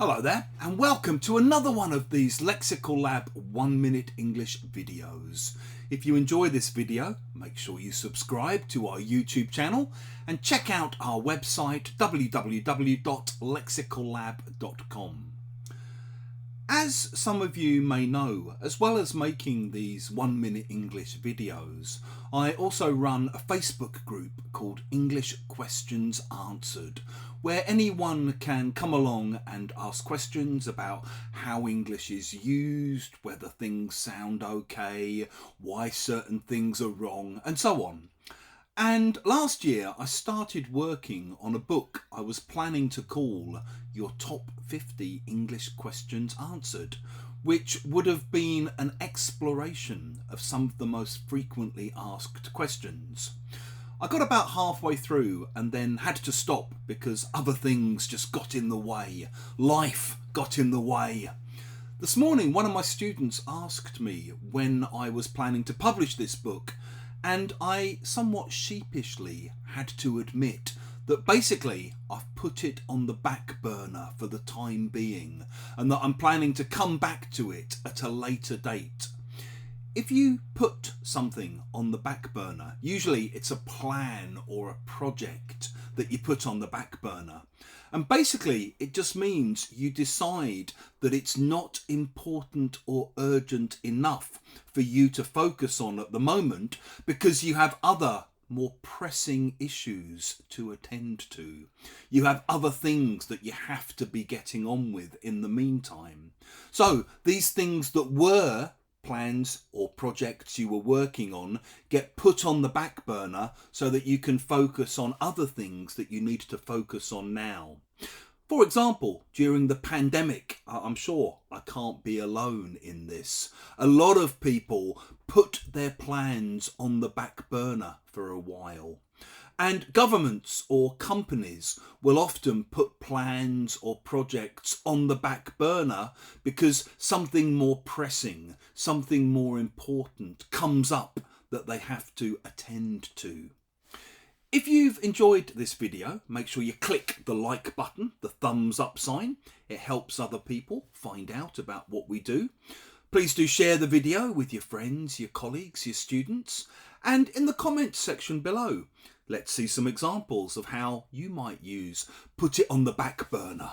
Hello there, and welcome to another one of these Lexical Lab 1-minute English videos. If you enjoy this video, make sure you subscribe to our YouTube channel and check out our website www.lexicallab.com. As some of you may know, as well as making these 1-minute English videos, I also run a Facebook group called English Questions Answered, where anyone can come along and ask questions about how English is used, whether things sound okay, why certain things are wrong, and so on. And last year I started working on a book I was planning to call Your Top 50 English Questions Answered, which would have been an exploration of some of the most frequently asked questions. I got about halfway through and then had to stop because other things just got in the way. Life got in the way. This morning one of my students asked me when I was planning to publish this book, and I somewhat sheepishly had to admit that basically I've put it on the back burner for the time being and that I'm planning to come back to it at a later date. If you put something on the back burner, usually it's a plan or a project that you put on the back burner. And basically it just means you decide that it's not important or urgent enough for you to focus on at the moment because you have other more pressing issues to attend to. You have other things that you have to be getting on with in the meantime. So these things that were plans or projects you were working on get put on the back burner so that you can focus on other things that you need to focus on now. For example, during the pandemic, I'm sure I can't be alone in this. A lot of people put their plans on the back burner for a while. And governments or companies will often put plans or projects on the back burner because something more pressing, something more important comes up that they have to attend to. If you've enjoyed this video, make sure you click the like button, the thumbs up sign. It helps other people find out about what we do. Please do share the video with your friends, your colleagues, your students, and in the comments section below, let's see some examples of how you might use put it on the back burner.